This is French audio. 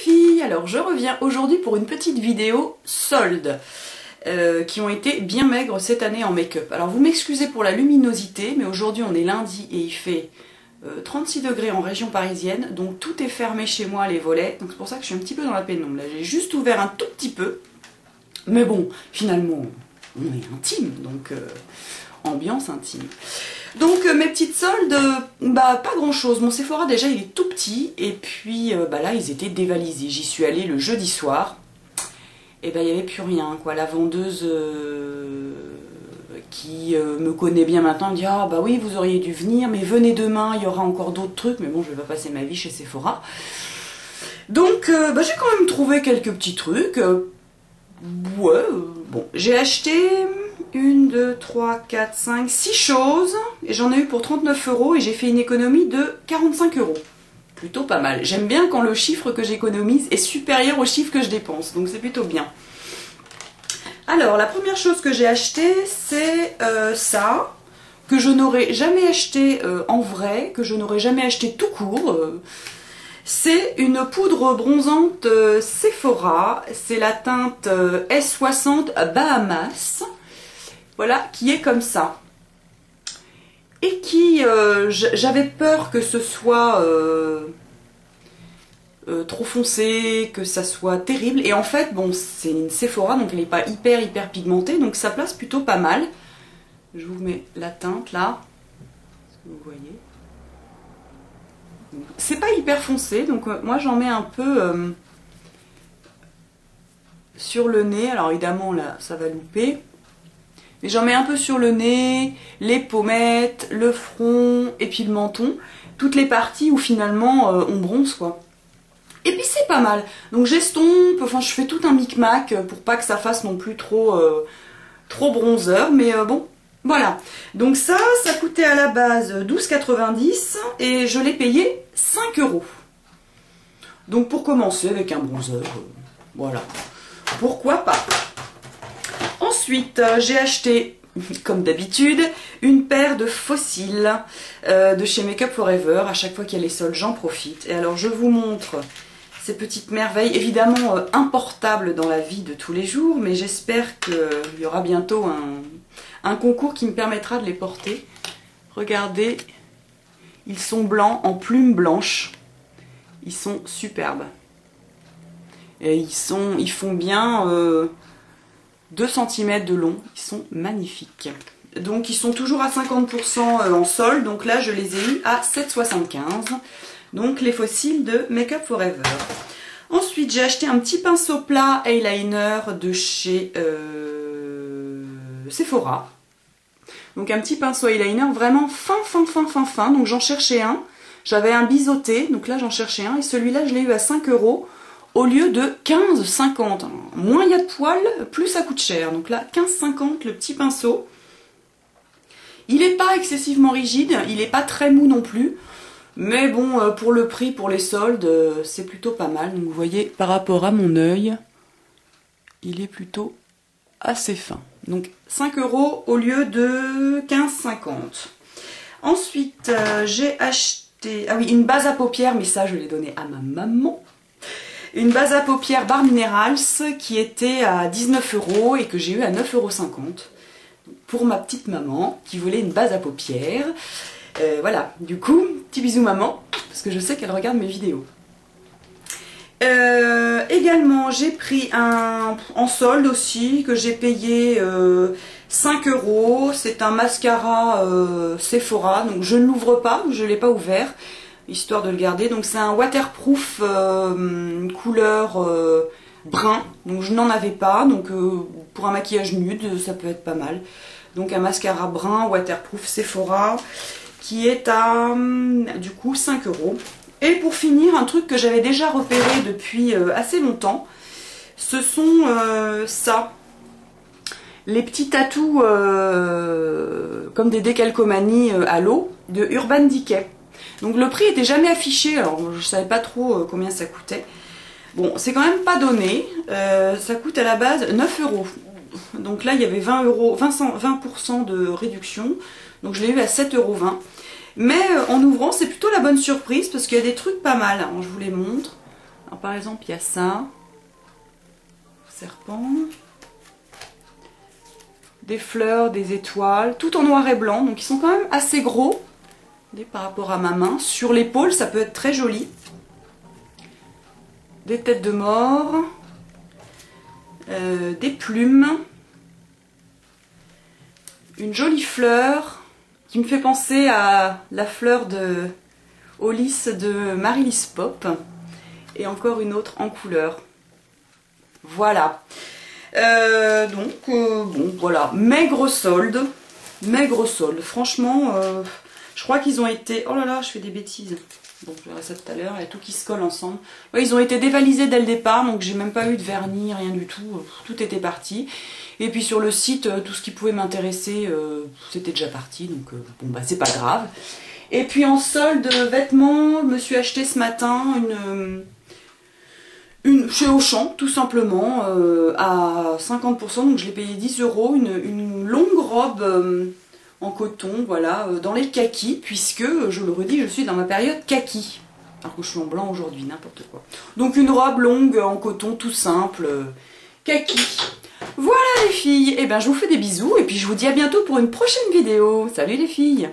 filles, alors je reviens aujourd'hui pour une petite vidéo solde qui ont été bien maigres cette année en make-up. Alors vous m'excusez pour la luminosité, mais aujourd'hui on est lundi et il fait 36 degrés en région parisienne, donc tout est fermé chez moi, les volets, donc c'est pour ça que je suis un petit peu dans la pénombre. Là j'ai juste ouvert un tout petit peu, mais bon, finalement on est intime, donc ambiance intime. Donc mes petites soldes, pas grand chose. Mon Sephora déjà il est tout petit et puis là ils étaient dévalisés. J'y suis allée le jeudi soir et il n'y avait plus rien quoi. La vendeuse qui me connaît bien maintenant me dit ah bah oui vous auriez dû venir mais venez demain, il y aura encore d'autres trucs, mais bon je vais pas passer ma vie chez Sephora. Donc j'ai quand même trouvé quelques petits trucs. Bon, j'ai acheté 1, 2, 3, 4, 5, 6 choses et j'en ai eu pour 39 € et j'ai fait une économie de 45 €. Plutôt pas mal. J'aime bien quand le chiffre que j'économise est supérieur au chiffre que je dépense, donc c'est plutôt bien. Alors la première chose que j'ai acheté c'est ça, que je n'aurais jamais acheté en vrai, que je n'aurais jamais acheté tout court. C'est une poudre bronzante Sephora, c'est la teinte S60 Bahamas. Voilà, qui est comme ça. Et qui, j'avais peur que ce soit trop foncé, que ça soit terrible. Et en fait, bon, c'est une Sephora, donc elle n'est pas hyper pigmentée, donc ça place plutôt pas mal. Je vous mets la teinte là. Est-ce que vous voyez? C'est pas hyper foncé, donc moi j'en mets un peu sur le nez. Alors évidemment là, ça va louper. Mais j'en mets un peu sur le nez, les pommettes, le front et puis le menton. Toutes les parties où finalement on bronze quoi. Et puis c'est pas mal. Donc j'estompe, enfin je fais tout un micmac pour pas que ça fasse non plus trop bronzer. Mais bon, voilà. Donc ça coûtait à la base 12,90 € et je l'ai payé 5 €. Donc pour commencer avec un bronzer, voilà. Pourquoi pas. Ensuite, j'ai acheté, comme d'habitude, une paire de faux cils de chez Make Up Forever. À chaque fois qu'il y a les soldes, j'en profite. Et alors, je vous montre ces petites merveilles, évidemment importables dans la vie de tous les jours, mais j'espère qu'il y aura bientôt un concours qui me permettra de les porter. Regardez, ils sont blancs en plumes blanches. Ils sont superbes. Et ils font bien 2 cm de long, ils sont magnifiques. Donc ils sont toujours à 50% en solde, donc là je les ai eu à 7,75 €. Donc les fossiles de Make Up Forever. Ensuite j'ai acheté un petit pinceau plat eyeliner de chez Sephora. Donc un petit pinceau eyeliner vraiment fin. Donc j'en cherchais un. J'avais un biseauté, donc là j'en cherchais un. Et celui-là je l'ai eu à 5 € au lieu de 15,50 €. Moins il y a de poils, plus ça coûte cher. Donc là 15,50 € le petit pinceau. Il n'est pas excessivement rigide, il n'est pas très mou non plus. Mais bon, pour le prix, pour les soldes, c'est plutôt pas mal. Donc vous voyez, par rapport à mon œil, il est plutôt assez fin. Donc 5 € au lieu de 15,50 €. Ensuite, j'ai acheté une base à paupières, mais ça je l'ai donnée à ma maman. Une base à paupières Bar Minerals qui était à 19 € et que j'ai eu à 9,50 € pour ma petite maman qui voulait une base à paupières. Voilà, du coup, petit bisou maman, parce que je sais qu'elle regarde mes vidéos. Également, j'ai pris un en solde aussi, que j'ai payé 5 €. C'est un mascara Sephora, donc je ne l'ouvre pas, je ne l'ai pas ouvert, histoire de le garder. Donc c'est un waterproof couleur brun, donc je n'en avais pas, donc pour un maquillage nude ça peut être pas mal. Donc un mascara brun waterproof Sephora qui est à du coup 5 €. Et pour finir, un truc que j'avais déjà repéré depuis assez longtemps, ce sont ça, les petits tatous comme des décalcomanies à l'eau de Urban Decay. Donc le prix était jamais affiché, alors je savais pas trop combien ça coûtait. Bon, c'est quand même pas donné, ça coûte à la base 9 €. Donc là il y avait 20% de réduction, donc je l'ai eu à 7,20 €. Mais en ouvrant, c'est plutôt la bonne surprise parce qu'il y a des trucs pas mal. Alors, je vous les montre. Alors, par exemple, il y a ça. Serpent. Des fleurs, des étoiles, tout en noir et blanc. Donc ils sont quand même assez gros par rapport à ma main. Sur l'épaule, ça peut être très joli. Des têtes de mort. Des plumes. Une jolie fleur qui me fait penser à la fleur de Hollis de Marilys Pop. Et encore une autre en couleur. Voilà. Bon, voilà. Maigre solde. Maigre solde. Franchement, je crois qu'ils ont été... Oh là là, je fais des bêtises. Bon, je verrai ça tout à l'heure. Il y a tout qui se colle ensemble. Ouais, ils ont été dévalisés dès le départ, donc j'ai même pas eu de vernis, rien du tout. Tout était parti. Et puis sur le site, tout ce qui pouvait m'intéresser, c'était déjà parti. Donc bon, bah c'est pas grave. Et puis en solde vêtements, je me suis acheté ce matin chez Auchan, tout simplement, à 50%, donc je l'ai payé 10 €, une longue robe en coton, voilà, dans les kakis, puisque, je le redis, je suis dans ma période kaki, alors que je suis en blanc aujourd'hui, n'importe quoi. Donc une robe longue en coton, tout simple, kaki. Voilà les filles, et ben je vous fais des bisous, et puis je vous dis à bientôt pour une prochaine vidéo. Salut les filles!